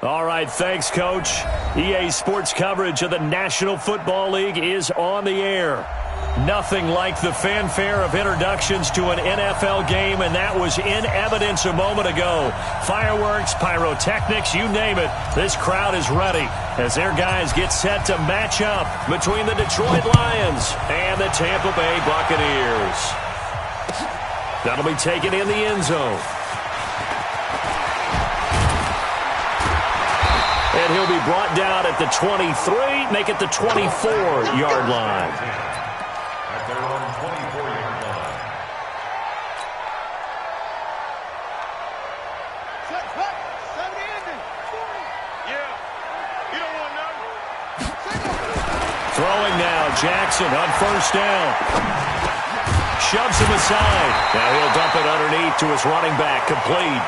All right, thanks, Coach. EA Sports coverage of the National Football League is on the air. Nothing like the fanfare of introductions to an NFL game, and that was in evidence a moment ago. Fireworks, pyrotechnics, you name it. This crowd is ready as their guys get set to match up between the Detroit Lions and the Tampa Bay Buccaneers. That'll be taken in the end zone. And he'll be brought down at the 23, make it the 24-yard line. At their own 24-yard line. Yeah, you don't want nothing. Throwing now, Jackson on first down. Shoves him aside. Now he'll dump it underneath to his running back, complete.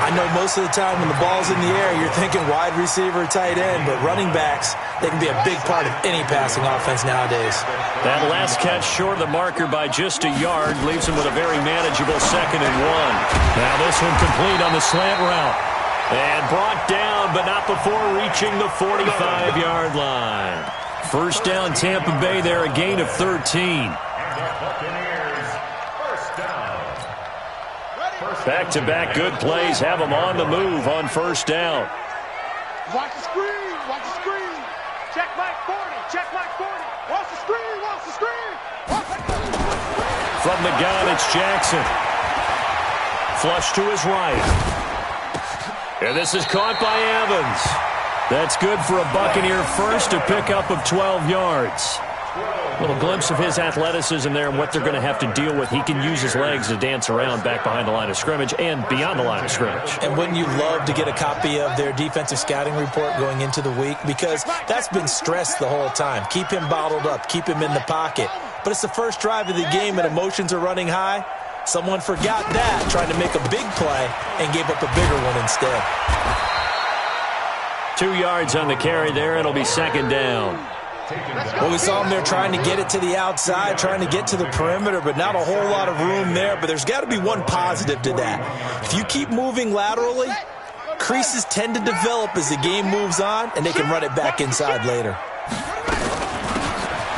I know most of the time when the ball's in the air, you're thinking wide receiver, tight end, but running backs, they can be a big part of any passing offense nowadays. That last catch short of the marker by just a yard leaves him with a very manageable 2nd and 1. Now this one complete on the slant route. And brought down, but not before reaching the 45-yard line. First down, Tampa Bay there, a gain of 13. Back-to-back good plays have them on the move on first down. Watch the screen, watch the screen. Check Mike 40, check Mike 40. Watch the screen, watch the screen. From the gun, it's Jackson. Flush to his right. And this is caught by Evans. That's good for a Buccaneer first, a pickup of 12 yards. A little glimpse of his athleticism there and what they're going to have to deal with. He can use his legs to dance around back behind the line of scrimmage and beyond the line of scrimmage. And wouldn't you love to get a copy of their defensive scouting report going into the week? Because that's been stressed the whole time. Keep him bottled up. Keep him in the pocket. But it's the first drive of the game and emotions are running high. Someone forgot that, trying to make a big play, and gave up a bigger one instead. 2 yards on the carry there. It'll be 2nd down. Well, we saw him there trying to get it to the outside, trying to get to the perimeter, but not a whole lot of room there. But there's got to be one positive to that. If you keep moving laterally, creases tend to develop as the game moves on, and they can run it back inside later.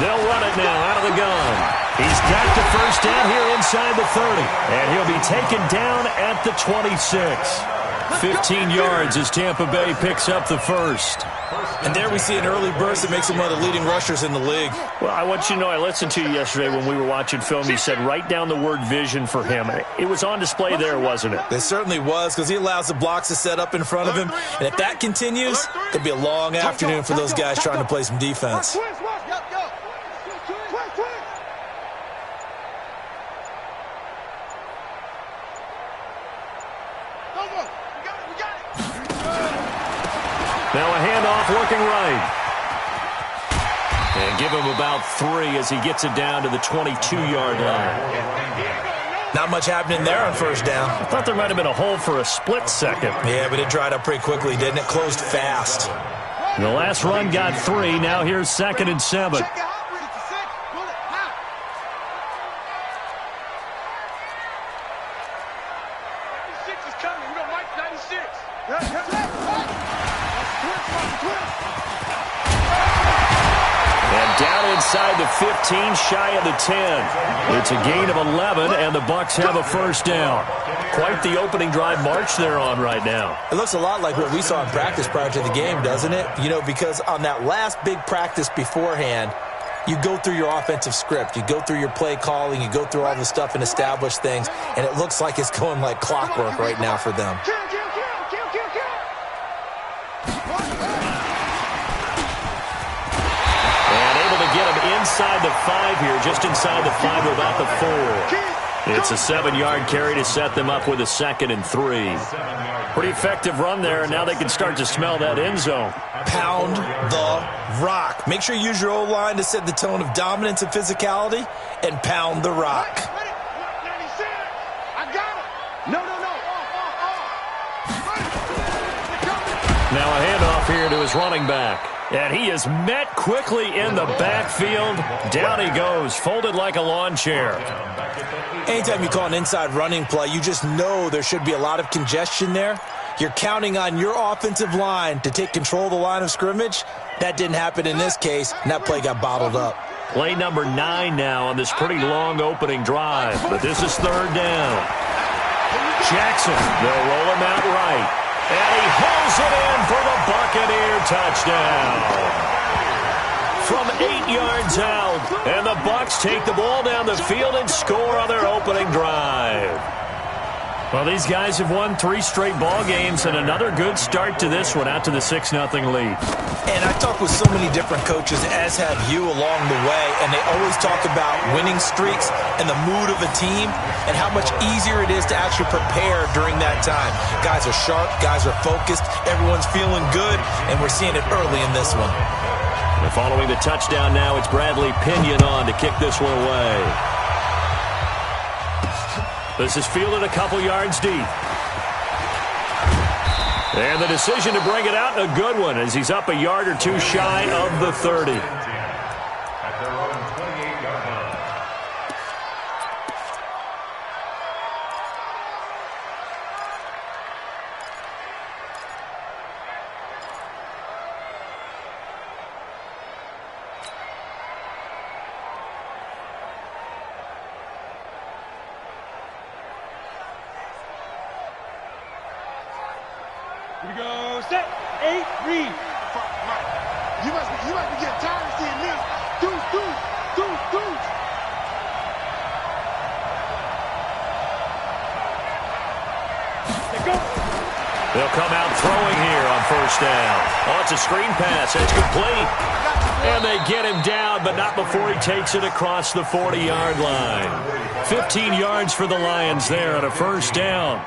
They'll run it now out of the gun. He's got the first down here inside the 30, and he'll be taken down at the 26. 15 yards as Tampa Bay picks up the first. And there we see an early burst that makes him one of the leading rushers in the league. Well, I want you to know, I listened to you yesterday when we were watching film. You said write down the word vision for him. It was on display there, wasn't it? It certainly was, because he allows the blocks to set up in front of him. And if that continues, it could be a long afternoon for those guys trying to play some defense. Now a handoff working right. And give him about 3 as he gets it down to the 22-yard line. Not much happening there on first down. I thought there might have been a hole for a split second. Yeah, but it dried up pretty quickly, didn't it? Closed fast. The last run got 3. Now here's 2nd and 7. Inside the 15, shy of the 10. It's a gain of 11, and the Bucs have a first down. Quite the opening drive march they're on right now. It looks a lot like what we saw in practice prior to the game, doesn't it? You know, because on that last big practice beforehand, you go through your offensive script. You go through your play calling. You go through all the stuff and establish things, and it looks like it's going like clockwork right now for them. Get him inside the 5 here, just inside the 5 or about the 4. It's a 7-yard carry to set them up with a 2nd and 3. Pretty effective run there, and now they can start to smell that end zone. Pound the rock. Make sure you use your O-line to set the tone of dominance and physicality, and pound the rock. Now a handoff here to his running back. And he is met quickly in the backfield. Down he goes, folded like a lawn chair. Anytime you call an inside running play, you just know there should be a lot of congestion there. You're counting on your offensive line to take control of the line of scrimmage. That didn't happen in this case, and that play got bottled up. Play number 9 now on this pretty long opening drive, but this is third down. Jackson, they'll roll him out right, and he hauls it in for the Buccaneer touchdown. From 8 yards out, and the Bucs take the ball down the field and score on their opening drive. Well, these guys have won 3 straight ball games, and another good start to this one out to the 6-0 lead. And I talk with so many different coaches, as have you along the way, and they always talk about winning streaks and the mood of a team and how much easier it is to actually prepare during that time. Guys are sharp, guys are focused, everyone's feeling good, and we're seeing it early in this one. And following the touchdown now, it's Bradley Pinion on to kick this one away. This is fielded a couple yards deep. And the decision to bring it out, a good one, as he's up a yard or 2 shy of the 30. At their own 28-yard line. Here we go. Set. 8, read. You must be getting tired of seeing this. Deuce. Let's go. They'll come out throwing here on first down. Oh, it's a screen pass. It's complete. And they get him down, but not before he takes it across the 40-yard line. 15 yards for the Lions there on a first down.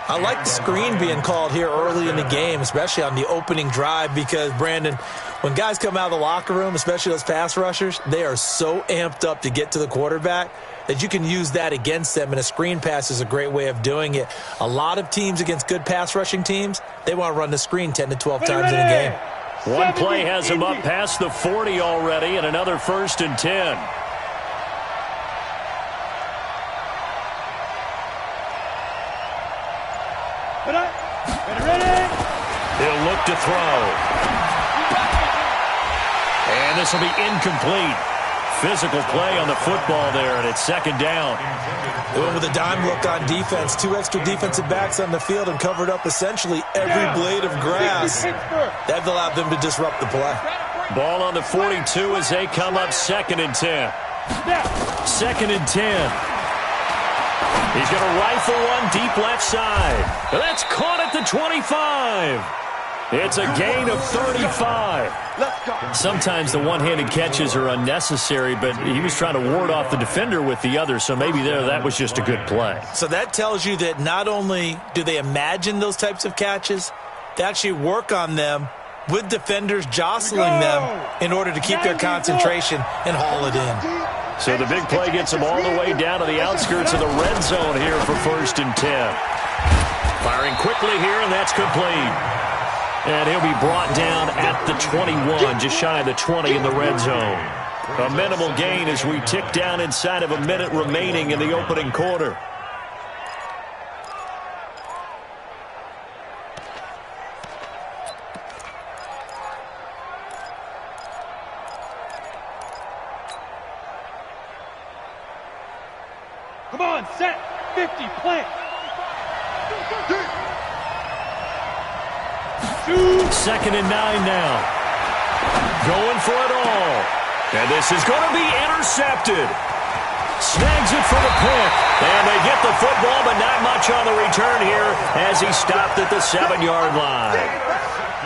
I like the screen being called here early in the game, especially on the opening drive, because, Brandon, when guys come out of the locker room, especially those pass rushers, they are so amped up to get to the quarterback that you can use that against them, and a screen pass is a great way of doing it. A lot of teams against good pass rushing teams, they want to run the screen 10 to 12 times in a game. One play has him up past the 40 already, and another 1st and 10. He'll look to throw. And this will be incomplete. Physical play on the football there, and it's 2nd down. They went with a dime look on defense. 2 extra defensive backs on the field and covered up essentially every blade of grass. That allowed them to disrupt the play. Ball on the 42 as they come up 2nd and 10. 2nd and 10. He's going to rifle one deep left side. That's caught at the 25. It's a gain of 35. Sometimes the one-handed catches are unnecessary, but he was trying to ward off the defender with the other, so maybe that was just a good play. So that tells you that not only do they imagine those types of catches, they actually work on them with defenders jostling them in order to keep their concentration and haul it in. So the big play gets them all the way down to the outskirts of the red zone here for 1st and 10. Firing quickly here, and that's complete. And he'll be brought down at the 21, just shy of the 20 in the red zone. A minimal gain as we tick down inside of a minute remaining in the opening quarter. Come on, set. 50, plant. 2nd and 9 now. Going for it all. And this is going to be intercepted. Snags it for the pick. And they get the football, but not much on the return here as he stopped at the 7-yard line.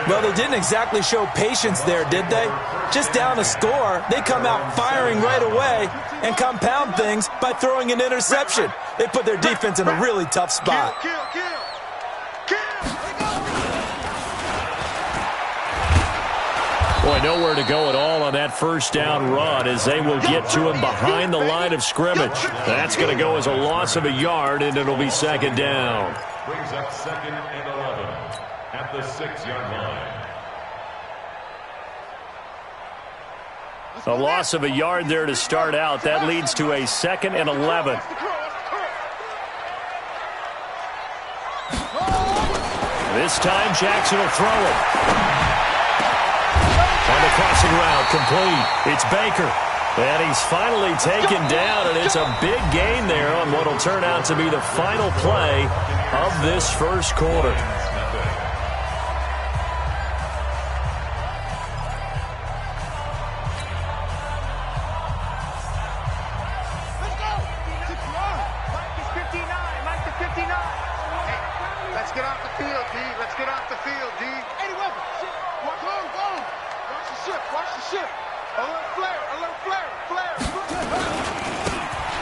Well, they didn't exactly show patience there, did they? Just down a score, they come out firing right away and compound things by throwing an interception. They put their defense in a really tough spot. Boy, nowhere to go at all on that first down run as they will get to him behind the line of scrimmage. That's going to go as a loss of a yard, and it'll be 2nd down. Brings up 2nd and 11 at the 6-yard line. A loss of a yard there to start out. That leads to a 2nd and 11. This time Jackson will throw it. On the crossing route, complete. It's Baker. And he's finally taken down, and it's a big gain there on what will turn out to be the final play of this first quarter.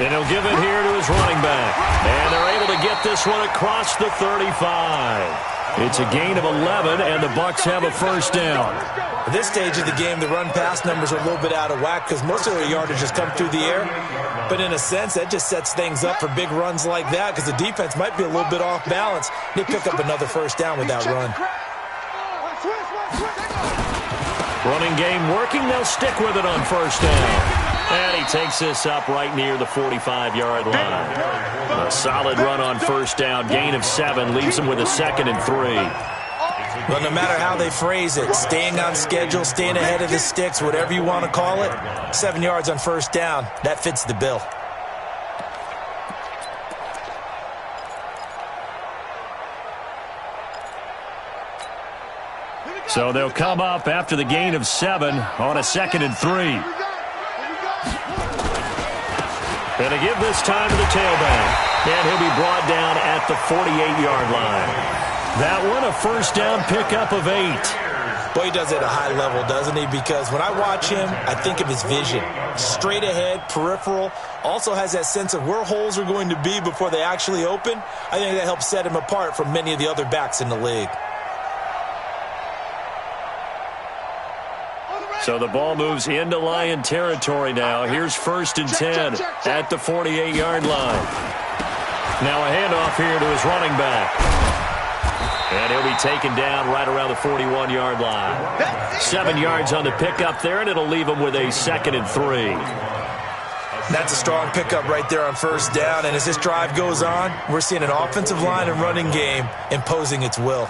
And he'll give it here to his running back. And they're able to get this one across the 35. It's a gain of 11, and the Bucs have a first down. At this stage of the game, the run-pass numbers are a little bit out of whack because most of their yardage has come through the air. But in a sense, that just sets things up for big runs like that because the defense might be a little bit off balance. They pick up another first down with that run. Running game working. They'll stick with it on first down. And he takes this up right near the 45-yard line. A solid run on first down. Gain of 7 leaves him with a 2nd and 3. Well, no matter how they phrase it, staying on schedule, staying ahead of the sticks, whatever you want to call it, 7 yards on first down, that fits the bill. So they'll come up after the gain of 7 on a 2nd and 3. And to give this time to the tailback. And he'll be brought down at the 48-yard line. That one, a first down pickup of 8. Boy, he does it at a high level, doesn't he? Because when I watch him, I think of his vision. Straight ahead, peripheral. Also has that sense of where holes are going to be before they actually open. I think that helps set him apart from many of the other backs in the league. So the ball moves into Lion territory now. Here's 1st and 10 at the 48-yard line. Now a handoff here to his running back. And he'll be taken down right around the 41-yard line. 7 yards on the pickup there, and it'll leave him with a 2nd and 3. That's a strong pickup right there on first down. And as this drive goes on, we're seeing an offensive line and running game imposing its will.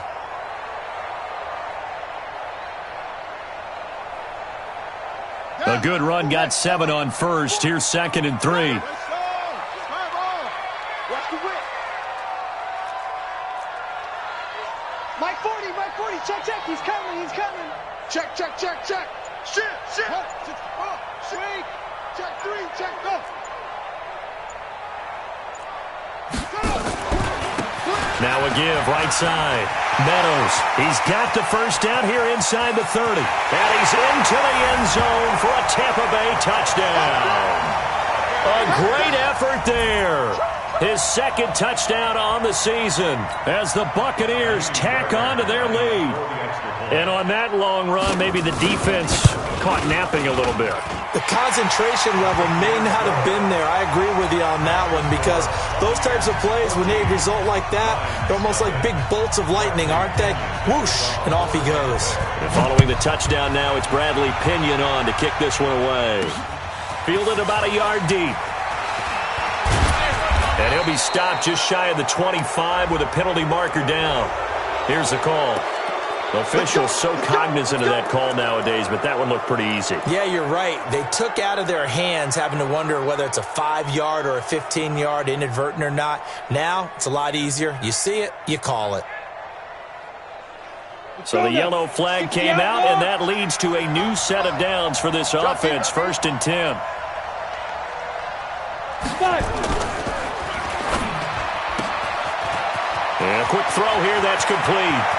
A good run, got 7 on first. Here's 2nd and 3. Mike 40, check, he's coming. Check. Shit. Wait. Check 3, check, go. Now a give, right side. Meadows, he's got the first down here inside the 30. And he's into the end zone for a Tampa Bay touchdown. A great effort there. His 2nd touchdown on the season as the Buccaneers tack on to their lead. And on that long run, maybe the defense caught napping a little bit. The concentration level may not have been there. I agree with you on that one because those types of plays, when they result like that, they're almost like big bolts of lightning, aren't they? Whoosh, and off he goes. And following the touchdown now, it's Bradley Pinion on to kick this one away. Fielded about a yard deep. And he'll be stopped just shy of the 25 with a penalty marker down. Here's the call. Officials so cognizant of that call nowadays, but that one looked pretty easy. Yeah, you're right. They took out of their hands having to wonder whether it's a 5-yard or a 15-yard inadvertent or not. Now, it's a lot easier. You see it, you call it. So the yellow flag came out, and that leads to a new set of downs for this offense. 1st and 10. And a quick throw here, that's complete.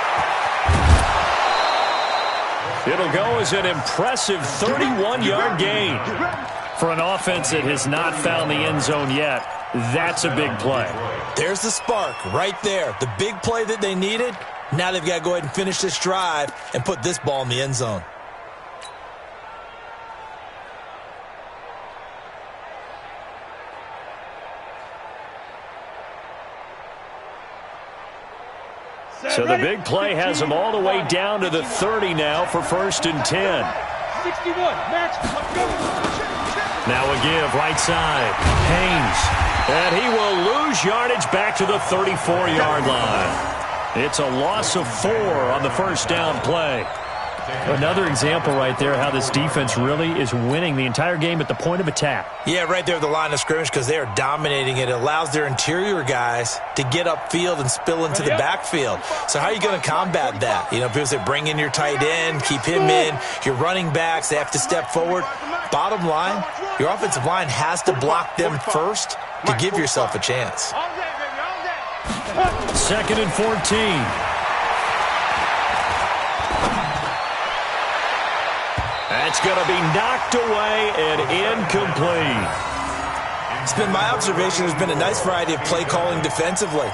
It'll go as an impressive 31-yard gain. For an offense that has not found the end zone yet, that's a big play. There's the spark right there. The big play that they needed. Now they've got to go ahead and finish this drive and put this ball in the end zone. So the big play has them all the way down to the 30 now for 1st and 10. 61, match, go. Now a give, right side. Haynes. And he will lose yardage back to the 34-yard line. It's a loss of 4 on the first down play. Another example right there how this defense really is winning the entire game at the point of attack. Yeah, right there at the line of scrimmage because they are dominating it. It allows their interior guys to get upfield and spill into the backfield. So how are you going to combat that? You know, people say bring in your tight end, keep him in. Your running backs, they have to step forward. Bottom line, your offensive line has to block them first to give yourself a chance. 2nd and 14. That's going to be knocked away and incomplete. It's been my observation there's been a nice variety of play calling defensively.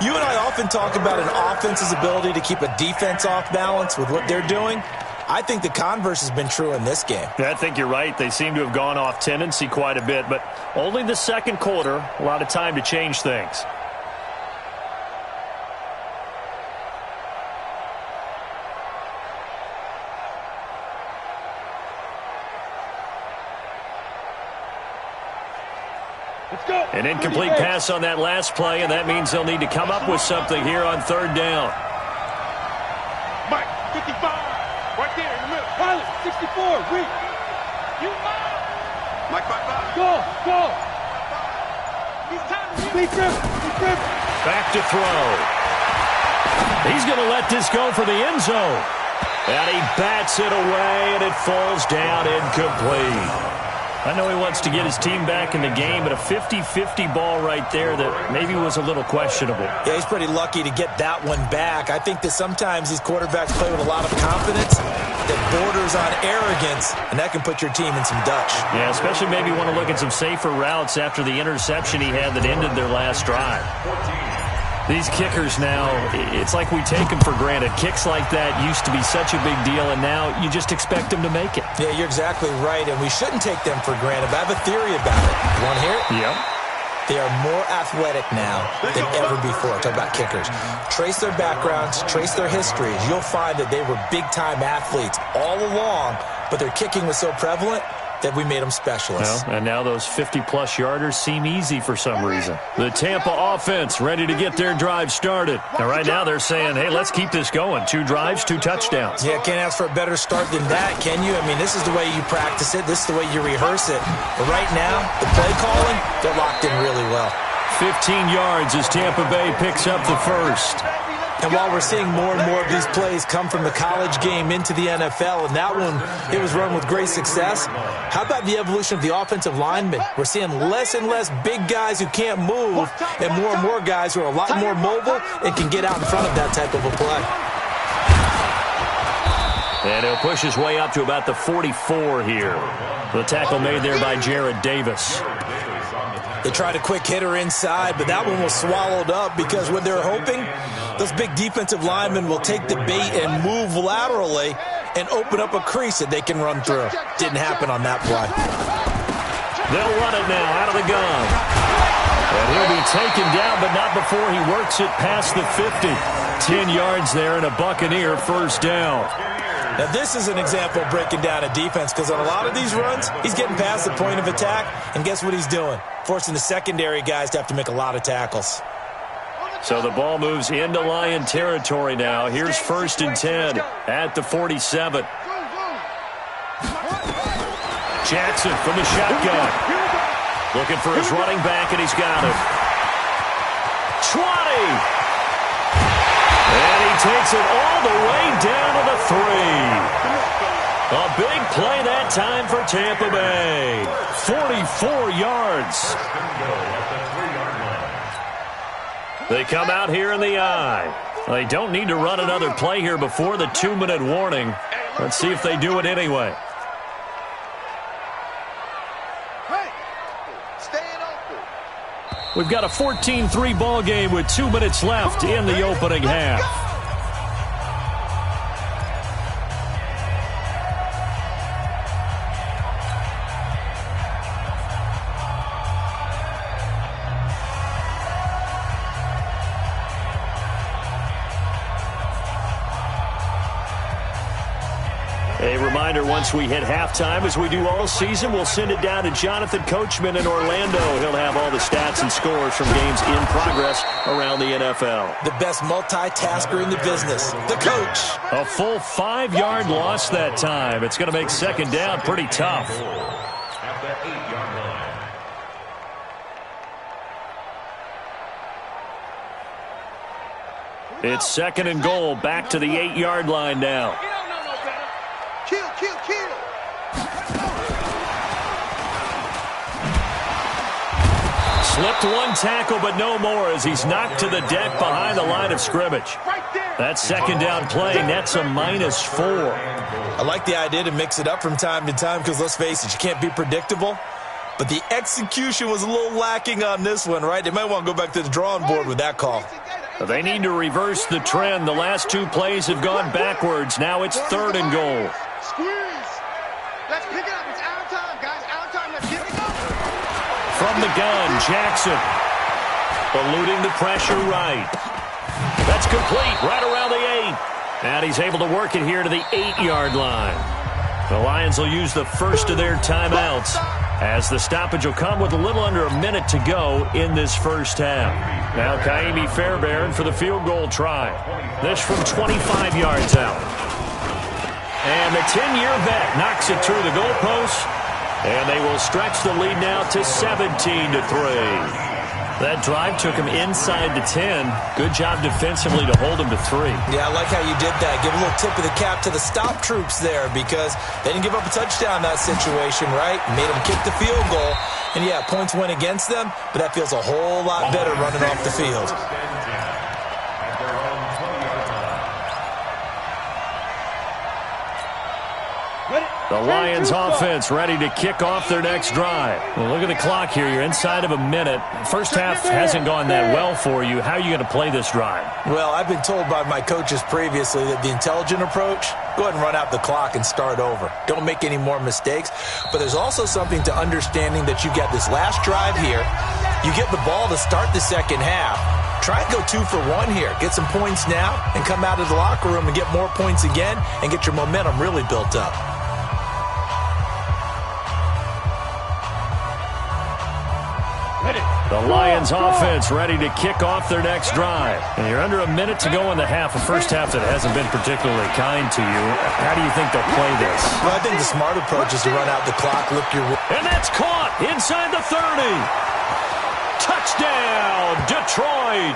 You and I often talk about an offense's ability to keep a defense off balance with what they're doing. I think the converse has been true in this game. Yeah, I think you're right. They seem to have gone off tendency quite a bit, but only the second quarter, a lot of time to change things. An incomplete pass on that last play, and that means they'll need to come up with something here on 3rd down. Mike, 55, right there in the middle. Pilot, 64, read. Mike, go. Big grip. Back to throw. He's going to let this go for the end zone. And he bats it away, and it falls down incomplete. I know he wants to get his team back in the game, but a 50-50 ball right there that maybe was a little questionable. Yeah, he's pretty lucky to get that one back. I think that sometimes these quarterbacks play with a lot of confidence that borders on arrogance, and that can put your team in some Dutch. Yeah, especially maybe want to look at some safer routes after the interception he had that ended their last drive. These kickers now, it's like we take them for granted. Kicks like that used to be such a big deal, and now you just expect them to make it. Yeah, you're exactly right, and we shouldn't take them for granted. But I have a theory about it. You want to hear it? Yep. They are more athletic now than ever before. Talk about kickers. Trace their backgrounds, trace their histories. You'll find that they were big-time athletes all along, but their kicking was so prevalent that we made them specialists. Well, and now those 50-plus yarders seem easy for some reason. The Tampa offense ready to get their drive started. And right now they're saying, hey, let's keep this going. 2 drives, 2 touchdowns. Yeah, can't ask for a better start than that, can you? I mean, this is the way you practice it. This is the way you rehearse it. But right now, the play calling, they're locked in really well. 15 yards as Tampa Bay picks up the first. And while we're seeing more and more of these plays come from the college game into the NFL, and that one, it was run with great success, how about the evolution of the offensive linemen? We're seeing less and less big guys who can't move and more guys who are a lot more mobile and can get out in front of that type of a play. And he'll push his way up to about the 44 here. The tackle made there by Jared Davis. They tried a quick hitter inside, but that one was swallowed up because what they're hoping, those big defensive linemen will take the bait and move laterally and open up a crease that they can run through. Didn't happen on that play. They'll run it now out of the gun. And he'll be taken down, but not before he works it past the 50. 10 yards there and a Buccaneer first down. Now, this is an example of breaking down a defense because on a lot of these runs, he's getting past the point of attack, and guess what he's doing? Forcing the secondary guys to have to make a lot of tackles. So the ball moves into Lion territory now. Here's 1st and 10 at the 47. Jackson from the shotgun. Looking for his running back, and he's got him. 20! And he takes it all the way down to the 3. A big play that time for Tampa Bay. 44 yards. They come out here in the eye. They don't need to run another play here before the 2-minute warning. Let's see if they do it anyway. We've got a 14-3 ball game with 2 minutes left in the opening half. A reminder, once we hit halftime, as we do all season, we'll send it down to Jonathan Coachman in Orlando. He'll have all the stats and scores from games in progress around the NFL. The best multitasker in the business, the coach. A full 5-yard loss that time. It's going to make second down pretty tough. At the 8-yard line. It's second and goal, back to the 8-yard line now. Kill, kill, kill. Slipped one tackle, but no more as he's knocked to the deck behind the line of scrimmage. That second down play nets a -4. I like the idea to mix it up from time to time because, let's face it, you can't be predictable. But the execution was a little lacking on this one, right? They might want to go back to the drawing board with that call. They need to reverse the trend. The last 2 plays have gone backwards. Now it's third and goal. Squeeze. Let's pick it up. It's out of time, guys. Out of time. Let's get it up. From the gun, Jackson. Eluding the pressure right. That's complete right around the 8. And he's able to work it here to the 8-yard line. The Lions will use the first of their timeouts, as the stoppage will come with a little under a minute to go in this first half. Now Kaimi Fairbairn for the field goal try. This from 25 yards out. And the 10-year vet knocks it through the goalpost, and they will stretch the lead now to 17-3. That drive took him inside the 10. Good job defensively to hold him to 3. Yeah, I like how you did that. Give a little tip of the cap to the stop troops there because they didn't give up a touchdown in that situation, right? Made them kick the field goal. And, yeah, points went against them, but that feels a whole lot better running off the field. The Lions offense ready to kick off their next drive. Well, look at the clock here. You're inside of a minute. First half hasn't gone that well for you. How are you going to play this drive? Well, I've been told by my coaches previously that the intelligent approach, go ahead and run out the clock and start over. Don't make any more mistakes. But there's also something to understanding that you get this last drive here. You get the ball to start the second half. Try and go 2 for 1 here. Get some points now and come out of the locker room and get more points again and get your momentum really built up. The Lions offense ready to kick off their next drive. And you're under a minute to go in the half, a first half that hasn't been particularly kind to you. How do you think they'll play this? Well, I think the smart approach is to run out the clock, look your... And that's caught inside the 30. Touchdown, Detroit.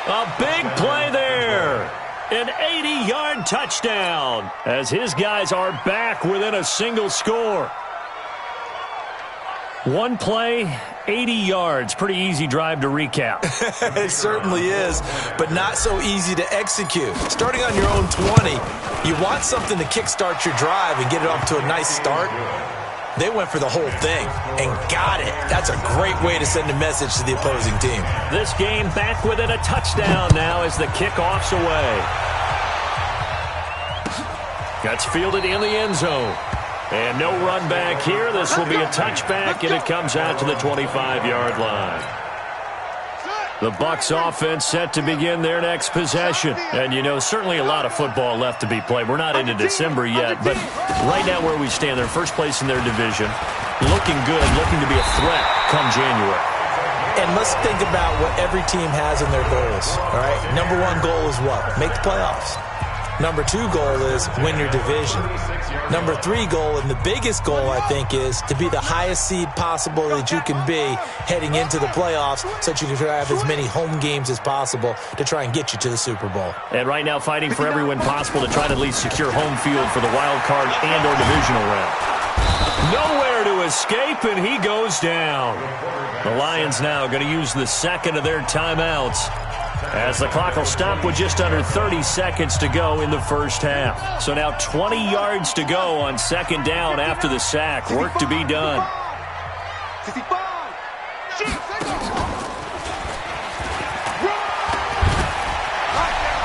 A big play there. An 80-yard touchdown as his guys are back within a single score. One play, 80 yards. Pretty easy drive to recap. It certainly is, but not so easy to execute. Starting on your own 20, you want something to kickstart your drive and get it off to a nice start. They went for the whole thing and got it. That's a great way to send a message to the opposing team. This game back within a touchdown now as the kickoff's away. Gets fielded in the end zone. And no run back here. This will be a touchback, and it comes out to the 25-yard line. The Bucs offense set to begin their next possession. And, you know, certainly a lot of football left to be played. We're not into December yet, but right now where we stand, they're first place in their division. Looking good, looking to be a threat come January. And let's think about what every team has in their goals, all right? Number 1 goal is what? Make the playoffs. Number 2 goal is win your division. Number 3 goal, and the biggest goal, I think, is to be the highest seed possible that you can be heading into the playoffs so that you can have as many home games as possible to try and get you to the Super Bowl. And right now fighting for every win possible to try to at least secure home field for the wild card and or divisional round. Nowhere to escape, and he goes down. The Lions now going to use the second of their timeouts, as the clock will stop with just under 30 seconds to go in the first half. So now 20 yards to go on second down after the sack. Work to be done.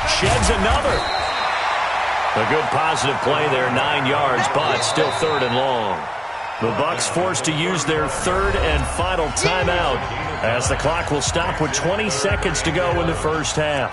Sheds another. A good positive play there, 9 yards, but still third and long. The Bucs forced to use their third and final timeout as the clock will stop with 20 seconds to go in the first half.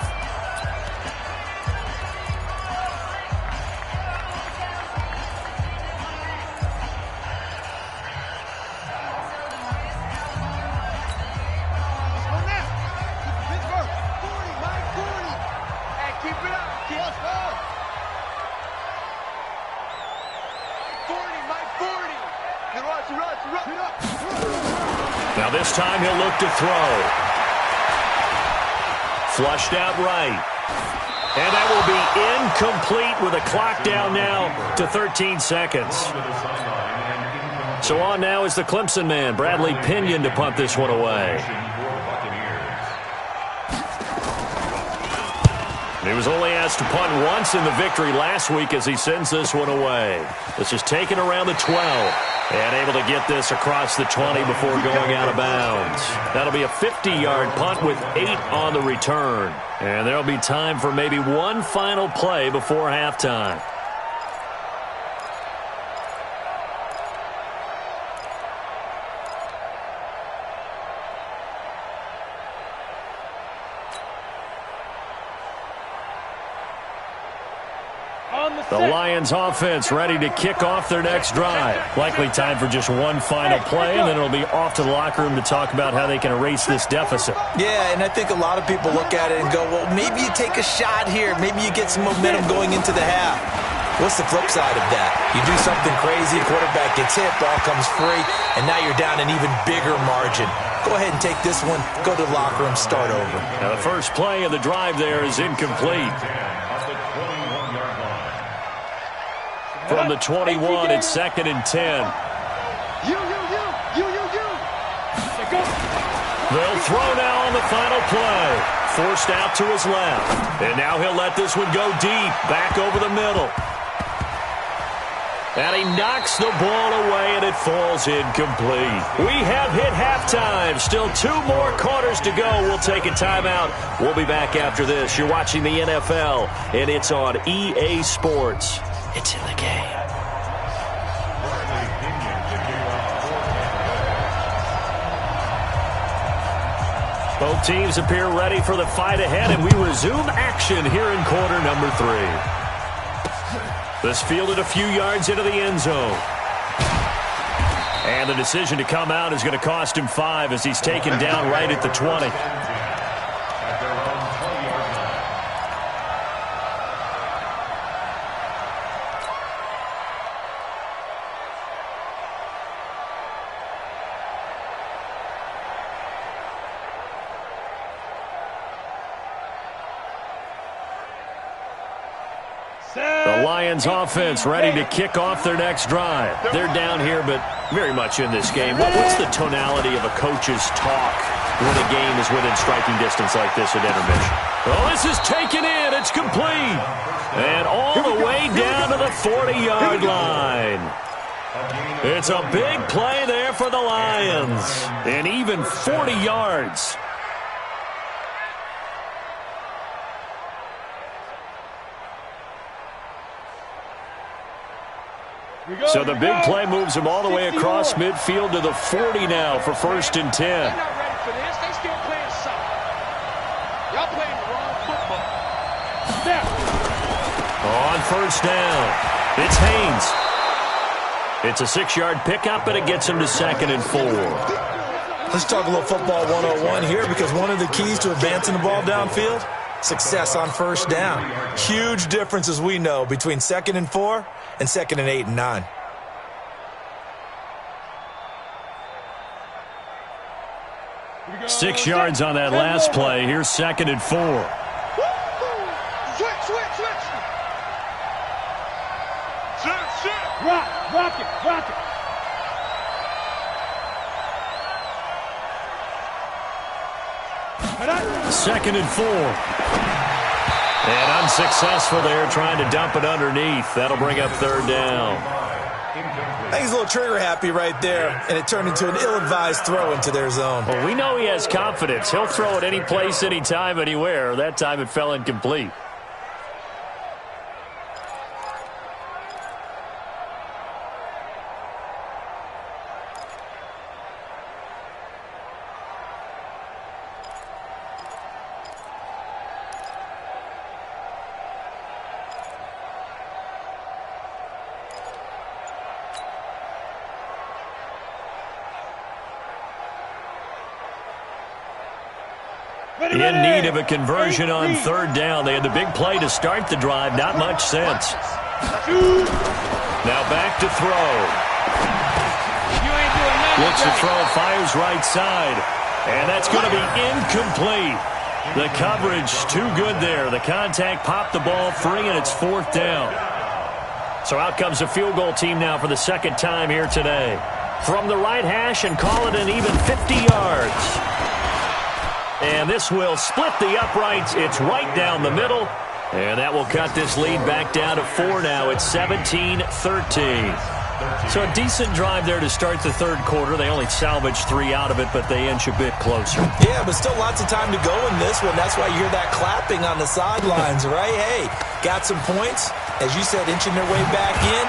Now this time he'll look to throw. Flushed out right. And that will be incomplete with a clock down now to 13 seconds. So on now is the Clemson man, Bradley Pinion, to punt this one away. He was only asked to punt once in the victory last week as he sends this one away. This is taken around the 12 and able to get this across the 20 before going out of bounds. That'll be a 50-yard punt with 8 on the return. And there'll be time for maybe one final play before halftime. The Lions offense ready to kick off their next drive. Likely time for just one final play, and then it'll be off to the locker room to talk about how they can erase this deficit. Yeah, and I think a lot of people look at it and go, well, maybe you take a shot here. Maybe you get some momentum going into the half. What's the flip side of that? You do something crazy, quarterback gets hit, ball comes free, and now you're down an even bigger margin. Go ahead and take this one, go to the locker room, start over. Now the first play of the drive there is incomplete. From the 21, it's 2nd and 10. They'll throw now on the final play. Forced out to his left. And now he'll let this one go deep, back over the middle. And he knocks the ball away, and it falls incomplete. We have hit halftime. Still 2 more quarters to go. We'll take a timeout. We'll be back after this. You're watching the NFL, and it's on EA Sports. It's in the game. Both teams appear ready for the fight ahead, and we resume action here in quarter number 3. This fielded a few yards into the end zone. And the decision to come out is going to cost him 5 as he's taken down right at the 20. The Lions offense ready to kick off their next drive. They're down here, but very much in this game. What's the tonality of a coach's talk when a game is within striking distance like this at intermission? Well, this is taken in. It's complete. And all the way down to the 40-yard line. It's a big play there for the Lions. And even 40 yards. So the big play moves them all the way across midfield to the 40 now for 1st and 10. They're not ready for this. They still playing soccer. Y'all playing the wrong football. Snap. On 1st down, it's Haynes. It's a 6-yard pickup, and it gets him to 2nd and 4. Let's talk a little football 101 here, because one of the keys to advancing the ball downfield, success on 1st down. Huge difference, as we know, between 2nd and 4 and 2nd and 8 and 9. Six yards on that last play. Here's 2nd and 4. Switch. Rock it. 2nd and 4. And unsuccessful there, trying to dump it underneath. That'll bring up 3rd down. I think he's a little trigger happy right there, and it turned into an ill-advised throw into their zone. Well, we know he has confidence. He'll throw it any place, anytime, anywhere. That time it fell incomplete. In need of a conversion on 3rd down. They had the big play to start the drive. Not much sense. Now back to throw. Looks to throw, fires right side. And that's going to be incomplete. The coverage too good there. The contact popped the ball free, and it's 4th down. So out comes a field goal team now for the second time here today. From the right hash and call it an even 50 yards. And this will split the uprights. It's right down the middle. And that will cut this lead back down to 4 now. It's 17-13. So a decent drive there to start the third quarter. They only salvaged 3 out of it, but they inch a bit closer. Yeah, but still lots of time to go in this one. That's why you hear that clapping on the sidelines, right? Hey, got some points. As you said, inching their way back in.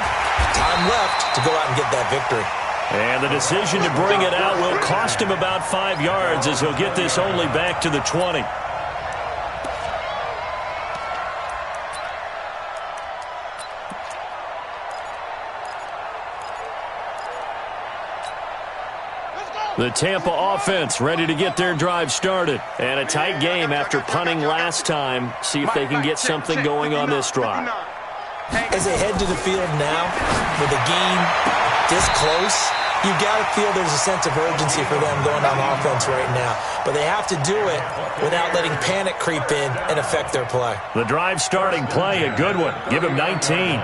Time left to go out and get that victory. And the decision to bring it out will cost him about 5 yards as he'll get this only back to the 20. The Tampa offense ready to get their drive started. And a tight game after punting last time. See if they can get something going on this drive. As they head to the field now, with the game this close, you've got to feel there's a sense of urgency for them going on offense right now. But they have to do it without letting panic creep in and affect their play. The drive starting play, a good one. Give him 19.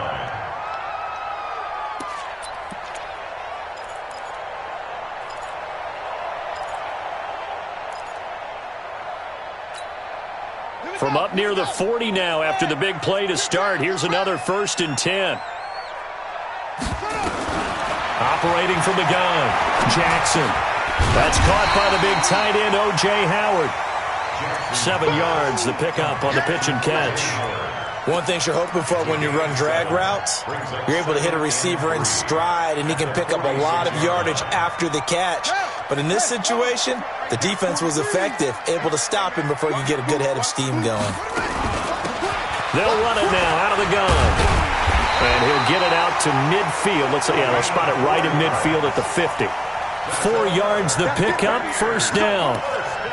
From up near the 40 now after the big play to start. Here's another 1st and 10. Operating from the gun, Jackson. That's caught by the big tight end, O.J. Howard. 7 yards, the pickup on the pitch and catch. One thing you're hoping for when you run drag routes, you're able to hit a receiver in stride, and he can pick up a lot of yardage after the catch. But in this situation, the defense was effective, able to stop him before you get a good head of steam going. They'll run it now out of the gun. And he'll get it out to midfield. They'll spot it right in midfield at the 50. 4 yards the pickup, 1st down.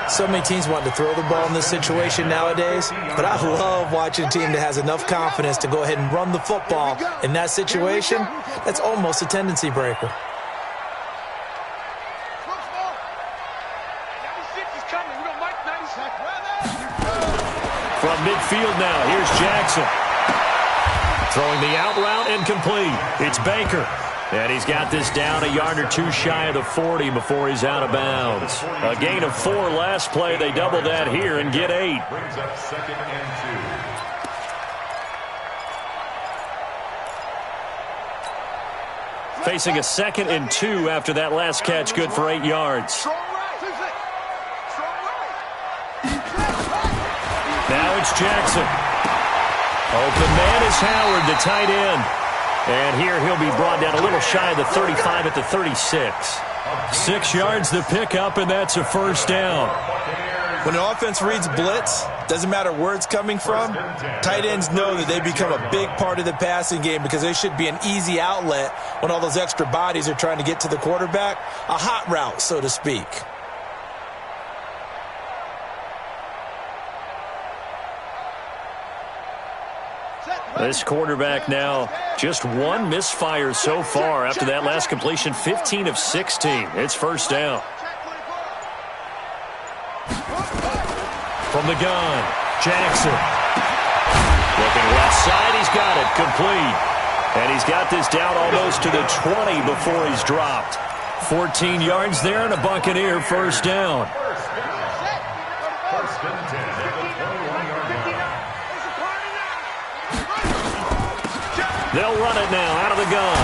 So many teams want to throw the ball in this situation nowadays, but I love watching a team that has enough confidence to go ahead and run the football. In that situation, that's almost a tendency breaker. From midfield now, here's Jackson. Throwing the out route and complete. It's Baker. And he's got this down a yard or 2 shy of the 40 before he's out of bounds. A gain of 4 last play. They double that here and get 8. Brings up 2nd and 2. Facing a 2nd and 2 after that last catch, good for 8 yards. Now it's Jackson. Open man is Howard, the tight end. And here he'll be brought down a little shy of the 35 at the 36. 6 yards the pickup, and that's a 1st down. When an offense reads blitz, doesn't matter where it's coming from, tight ends know that they become a big part of the passing game because they should be an easy outlet when all those extra bodies are trying to get to the quarterback. A hot route, so to speak. This quarterback now just 1 misfire so far after that last completion, 15 of 16. It's 1st down. From the gun, Jackson. Looking left side, he's got it, complete. And he's got this down almost to the 20 before he's dropped. 14 yards there and a Buccaneer 1st down. 1st and 10 at the 21-yard line. They'll run it now out of the gun.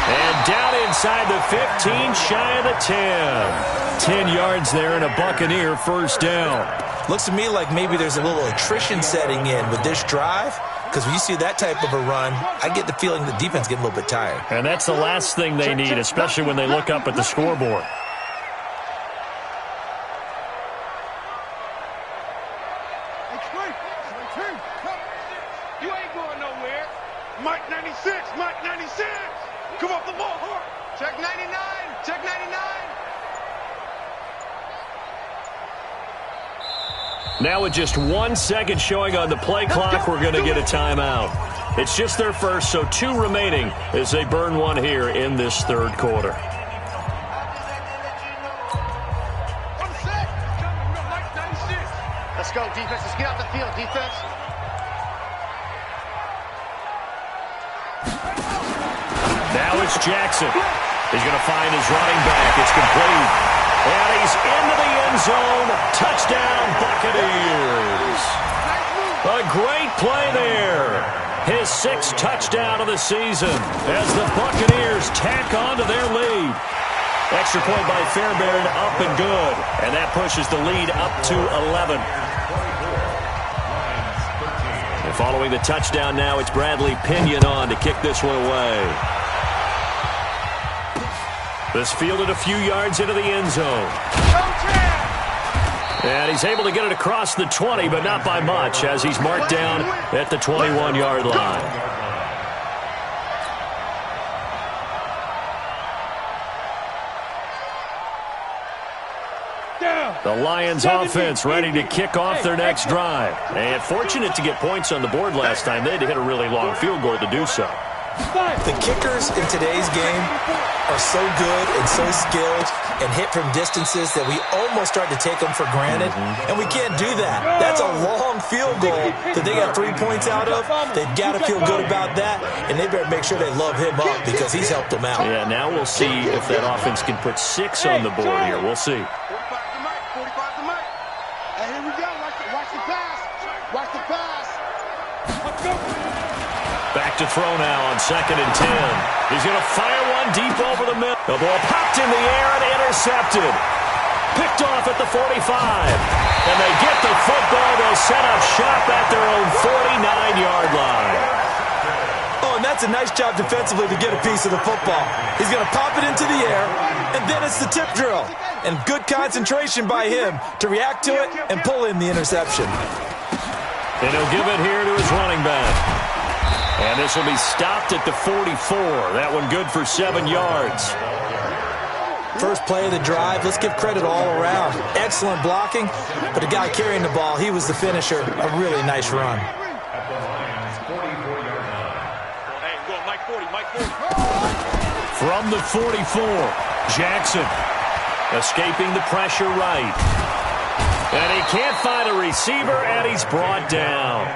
And down inside the 15, shy of the 10. 10 yards there and a Buccaneer 1st down. Looks to me like maybe there's a little attrition setting in with this drive, because when you see that type of a run, I get the feeling the defense getting a little bit tired. And that's the last thing they need, especially when they look up at the scoreboard. You ain't going nowhere. Mike 96, Mike 96. Come off the ball. Check 99, check 99. Now with just 1 second showing on the play clock, we're going to get a timeout. It's just their first, so 2 remaining as they burn one here in this third quarter. defense. Let's get out the field, defense. Now it's Jackson. He's going to find his running back. It's complete. And he's into the end zone. Touchdown, Buccaneers. A great play there. His 6th touchdown of the season as the Buccaneers tack on to their lead. Extra point by Fairbairn, up and good. And that pushes the lead up to 11. And following the touchdown now, it's Bradley Pinion on to kick this one away. This fielded a few yards into the end zone. And he's able to get it across the 20, but not by much, as he's marked down at the 21-yard line. The Lions offense ready to kick off their next drive. And fortunate to get points on the board last time. They had to hit a really long field goal to do so. The kickers in today's game are so good and so skilled and hit from distances that we almost start to take them for granted, and we can't do that. That's a long field goal that they got 3 points out of. They've got to feel good about that, and they better make sure they love him up because he's helped them out. Yeah, now we'll see if that offense can put 6 on the board here. We'll see. 45 to Mike. 45 to Mike. And here we go. Watch the pass. Watch the pass. Let's go. Back to throw now on 2nd and 10. He's going to fire one deep over the middle. The ball popped in the air and intercepted. Picked off at the 45. And they get the football. They'll set up shop at their own 49-yard line. Oh, and that's a nice job defensively to get a piece of the football. He's going to pop it into the air, and then it's the tip drill. And good concentration by him to react to it and pull in the interception. And he'll give it here to his running back. And this will be stopped at the 44. That one good for 7 yards. First play of the drive, let's give credit all around. Excellent blocking, but the guy carrying the ball, he was the finisher. A really nice run. From the 44, Jackson escaping the pressure right. And he can't find a receiver, and he's brought down.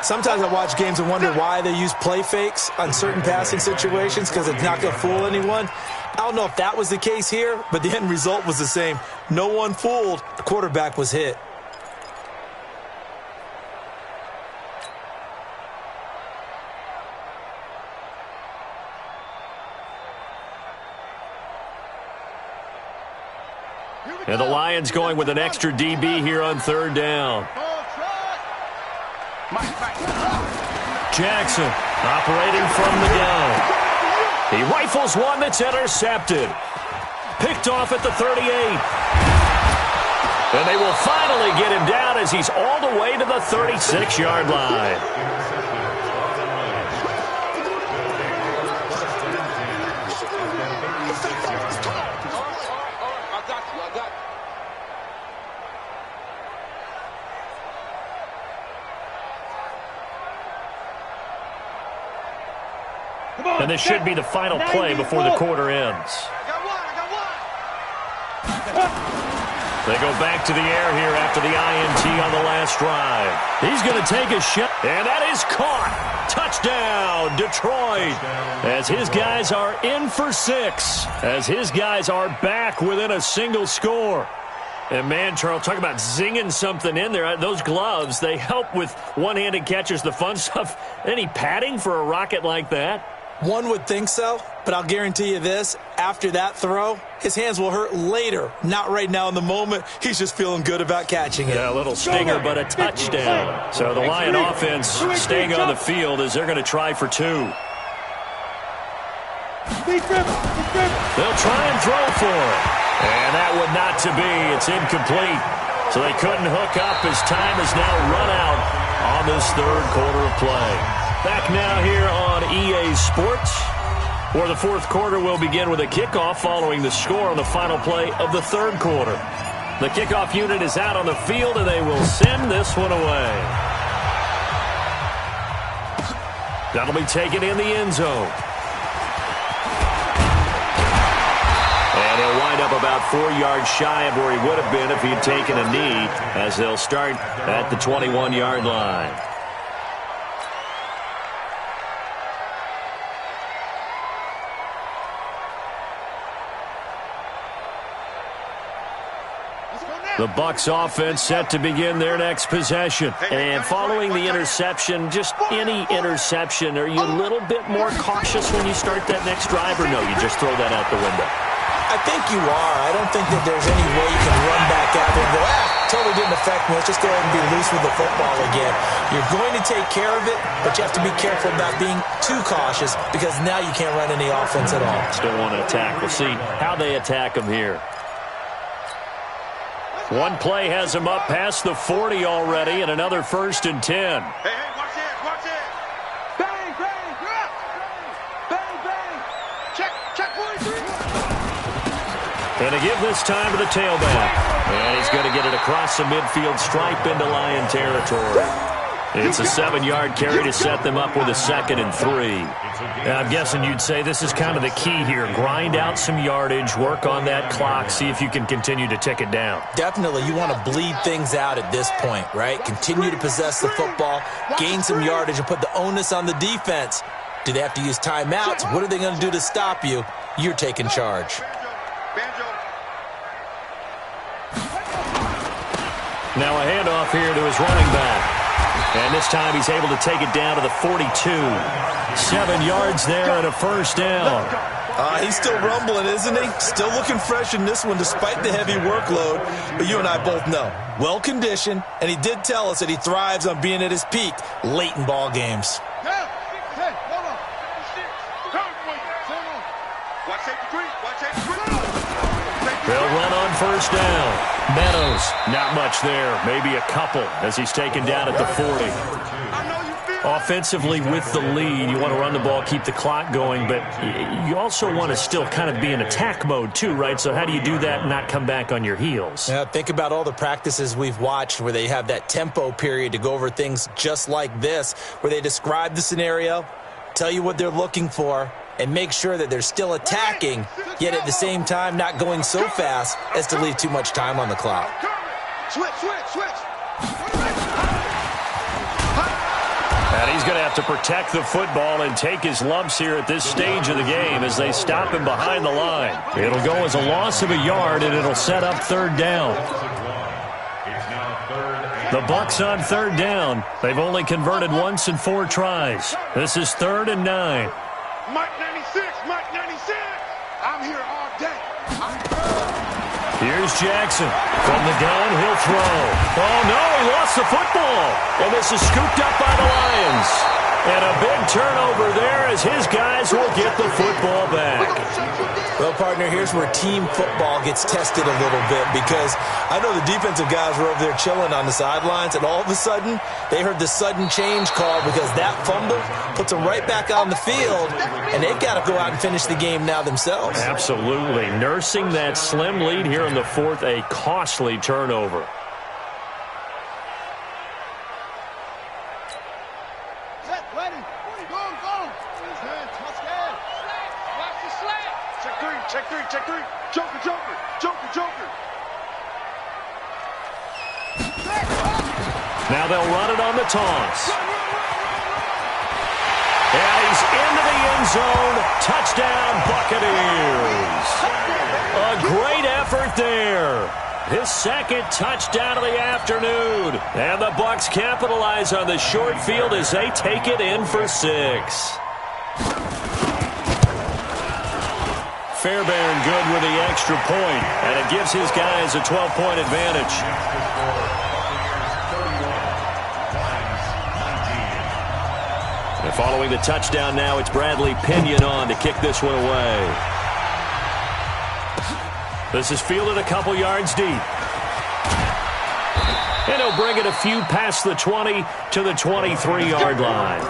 Sometimes I watch games and wonder why they use play fakes on certain passing situations because it's not going to fool anyone. I don't know if that was the case here, but the end result was the same. No one fooled. The quarterback was hit. And the Lions going with an extra DB here on 3rd down. Jackson operating from the gun. He rifles one that's intercepted. Picked off at the 38. And they will finally get him down as he's all the way to the 36-yard line. And this should be the final play before the quarter ends. They go back to the air here after the INT on the last drive. He's going to take a shot, and that is caught. Touchdown, Detroit. As his guys are in for 6. As his guys are back within a single score. And, man, Charles, talk about zinging something in there. Those gloves, they help with one-handed catches, the fun stuff. Any padding for a rocket like that? One would think so, but I'll guarantee you this. After that throw, his hands will hurt later, not right now in the moment. He's just feeling good about catching it. Yeah, a little stinger, but a touchdown. So the Lion offense staying on the field as they're going to try for 2. They'll try and throw for it. And that would not to be. It's incomplete. So they couldn't hook up as time is now run out on this 3rd quarter of play. Back now here on EA Sports, where the 4th quarter will begin with a kickoff following the score on the final play of the 3rd quarter. The kickoff unit is out on the field, and they will send this one away. That'll be taken in the end zone. And And he'll wind up about 4 yards shy of where he would have been if he'd taken a knee, as they'll start at the 21-yard line. The Bucs offense set to begin their next possession. And following the interception, just any interception, are you a little bit more cautious when you start that next drive, or no, you just throw that out the window? I think you are. I don't think that there's any way you can run back out there and go, totally didn't affect me. Let's just go ahead and be loose with the football again. You're going to take care of it, but you have to be careful about being too cautious, because now you can't run any offense at all. Still want to attack. We'll see how they attack him here. One play has him up past the 40 already, and another 1st and 10. Hey, watch it, watch it. Bang, bang, drop. Bang, bang. Check 43. And to give this time to the tailback. And he's going to get it across the midfield stripe into Lion territory. It's a 7-yard carry to set them up with a 2nd and 3. I'm guessing you'd say this is kind of the key here. Grind out some yardage, work on that clock, see if you can continue to tick it down. Definitely, you want to bleed things out at this point, right? Continue to possess the football, gain some yardage, and put the onus on the defense. Do they have to use timeouts? What are they going to do to stop you? You're taking charge. Now a handoff here to his running back. And this time he's able to take it down to the 42. 7 yards there and a 1st down. He's still rumbling, isn't he? Still looking fresh in this one despite the heavy workload. But you and I both know, well-conditioned, and he did tell us that he thrives on being at his peak late in ball games. They'll run on 1st down. Meadows, not much there. Maybe a couple as he's taken down at the 40. Offensively with the lead, you want to run the ball, keep the clock going, but you also want to still kind of be in attack mode too, right? So how do you do that and not come back on your heels? Yeah, think about all the practices we've watched where they have that tempo period to go over things just like this, where they describe the scenario, tell you what they're looking for, and make sure that they're still attacking, yet at the same time not going so fast as to leave too much time on the clock. Switch. And he's going to have to protect the football and take his lumps here at this stage of the game as they stop him behind the line. It'll go as a loss of a yard, and it'll set up 3rd down. The Bucs on 3rd down. They've only converted once in 4 tries. This is 3rd and 9. Mike 96, I'm here all day. Here's Jackson. From the gun, he'll throw. Oh, no, he lost the football. And this is scooped up by the Lions. And a big turnover there as his guys will get the football back. Well, partner, here's where team football gets tested a little bit, because I know the defensive guys were over there chilling on the sidelines, and all of a sudden they heard the sudden change call because that fumble puts them right back on the field, and they've got to go out and finish the game now themselves. Absolutely. Nursing that slim lead here in the 4th, a costly turnover. Check three. Joker. Now they'll run it on the toss. And he's into the end zone. Touchdown, Buccaneers. A great effort there. His 2nd touchdown of the afternoon. And the Bucs capitalize on the short field as they take it in for 6. Fairbairn good with the extra point, and it gives his guys a 12-point advantage. And following the touchdown now, it's Bradley Pinion on to kick this one away. This is fielded a couple yards deep. And he'll bring it a few past the 20 to the 23-yard line.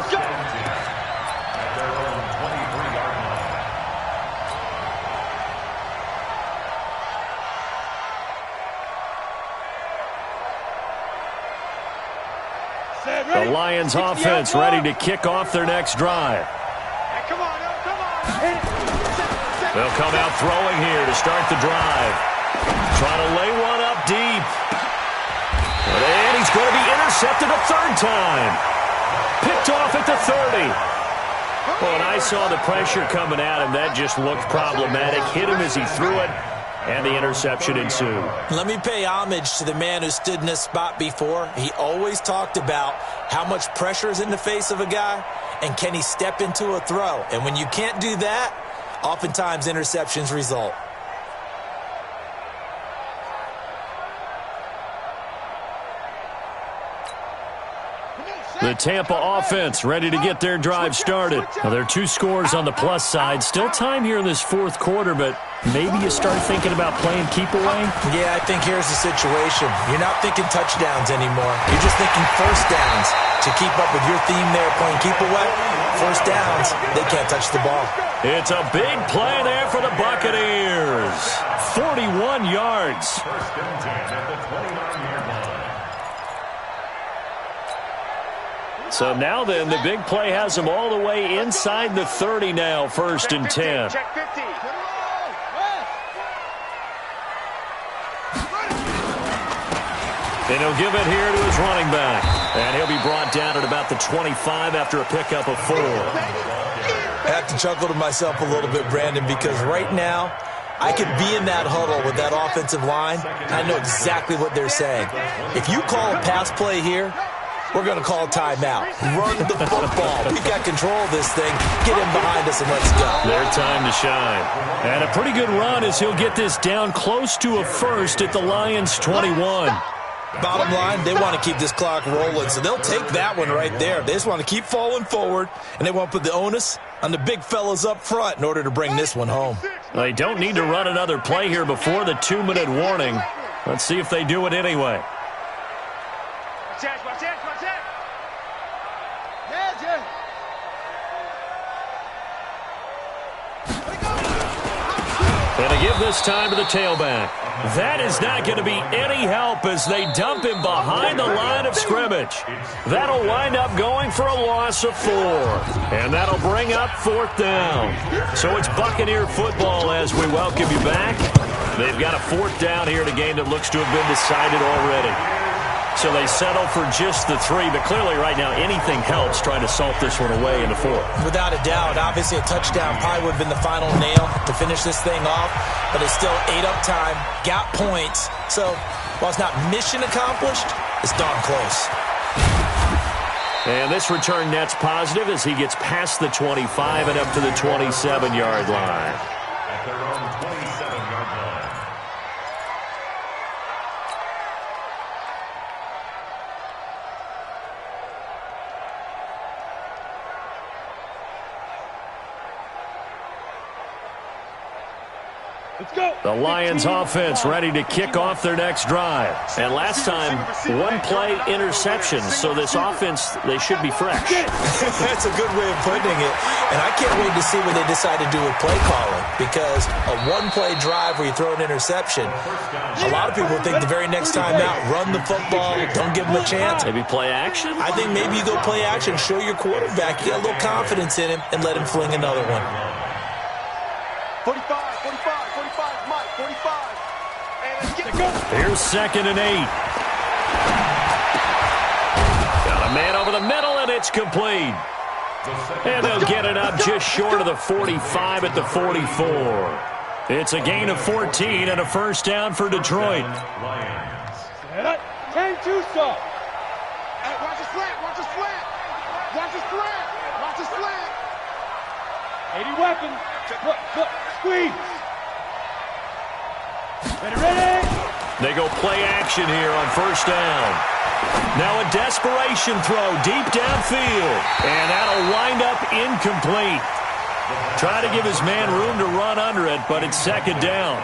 The Lions offense ready to kick off their next drive. They'll come out throwing here to start the drive. Trying to lay one up deep. And he's going to be intercepted a third time. Picked off at the 30. Well, and I saw the pressure coming at him. That just looked problematic. Hit him as he threw it, and the interception ensued. Let me pay homage to the man who stood in this spot before. He always talked about how much pressure is in the face of a guy, and can he step into a throw. And when you can't do that, oftentimes interceptions result. The Tampa offense ready to get their drive started. Now, there are 2 scores on the plus side. Still time here in this fourth quarter, but maybe you start thinking about playing keep away? Yeah, I think here's the situation. You're not thinking touchdowns anymore. You're just thinking first downs. To keep up with your theme there, playing keep away, first downs, they can't touch the ball. It's a big play there for the Buccaneers. 41 yards. First and 10 at the 29-yard line. So now then, the big play has them all the way inside the 30 now, first and 10. Check 50. And he'll give it here to his running back. And he'll be brought down at about the 25 after a pickup of 4. I have to chuckle to myself a little bit, Brandon, because right now I could be in that huddle with that offensive line. I know exactly what they're saying. If you call a pass play here, we're going to call a timeout. Run the football. We've got control of this thing. Get him behind us and let's go. Their time to shine. And a pretty good run as he'll get this down close to a first at the Lions' 21. Bottom line, they want to keep this clock rolling, so they'll take that one right there. They just want to keep falling forward, and they want to put the onus on the big fellas up front in order to bring this one home. They don't need to run another play here before the 2-minute warning. Let's see if they do it anyway. And to give this time to the tailback. That is not going to be any help as they dump him behind the line of scrimmage. That'll wind up going for a loss of 4. And that'll bring up 4th down. So it's Buccaneer football as we welcome you back. They've got a 4th down here in a game that looks to have been decided already. So they settle for just the 3, but clearly right now anything helps trying to salt this one away in the 4th. Without a doubt, obviously a touchdown probably would have been the final nail to finish this thing off, but it's still 8 up time, got points. So while it's not mission accomplished, it's darn close. And this return net's positive as he gets past the 25 and up to the 27-yard line. At their own 27-yard line. Let's go. The Lions offense ready to kick off their next drive. And last time, 1-play interception. So this offense, they should be fresh. That's a good way of putting it. And I can't wait to see what they decide to do with play calling, because a 1-play drive where you throw an interception, a lot of people think the very next time out, run the football, don't give them a chance. Maybe play action? I think maybe you go play action, show your quarterback, you got a little confidence in him, and let him fling another one. 45, Mike, 45. And let's get it. Here's 2nd and 8. Got a man over the middle, and it's complete. And they'll get it up just short of the 45 at the 44. It's a gain of 14 and a first down for Detroit. 10-2 stop. Hey, watch the slant, watch the slant. Watch the slant, watch the slant. 80 weapon. Look, squeeze. Ready. They go play action here on first down. Now a desperation throw deep downfield. And that'll wind up incomplete. Try to give his man room to run under it, but it's 2nd down.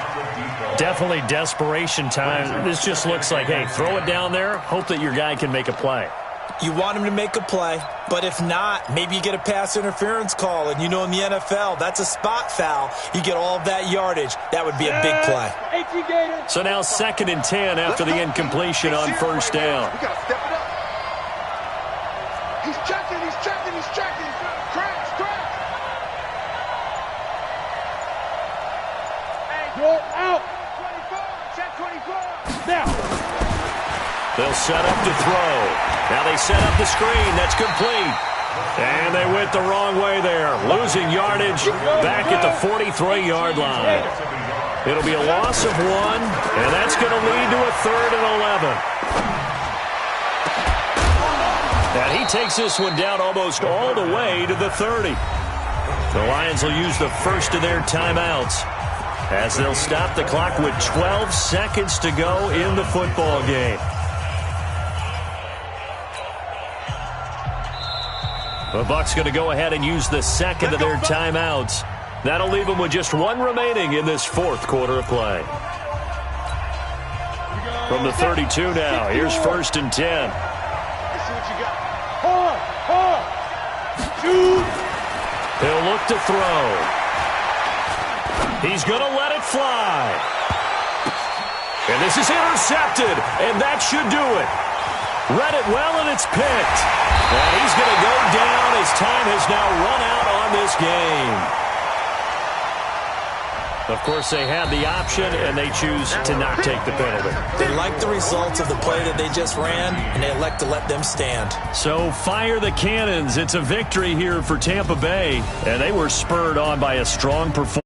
Definitely desperation time. This just looks like, hey, throw it down there, hope that your guy can make a play. You want him to make a play, but if not, maybe you get a pass interference call, and you know in the NFL, that's a spot foul. You get all of that yardage. That would be a big play. So now 2nd and 10 after the incompletion on first down. We got to step it up. He's checking. Crash. You're out. 24. Check 24. Now. They'll set up to throw. Now they set up the screen. That's complete. And they went the wrong way there. Losing yardage back at the 43-yard line. It'll be a loss of 1, and that's going to lead to a 3rd and 11. And he takes this one down almost all the way to the 30. The Lions will use the first of their timeouts as they'll stop the clock with 12 seconds to go in the football game. The Bucs going to go ahead and use the second of their timeouts. That'll leave them with just 1 remaining in this 4th quarter of play. From the 32 now, here's 1st and 10. Let's see what you got. Hard. Shoot. He'll look to throw. He's going to let it fly. And this is intercepted, and that should do it. Read it well, and it's picked. And he's going to go down as time has now run out on this game. Of course, they had the option, and they choose to not take the penalty. They like the results of the play that they just ran, and they elect to let them stand. So fire the cannons. It's a victory here for Tampa Bay, and they were spurred on by a strong performance.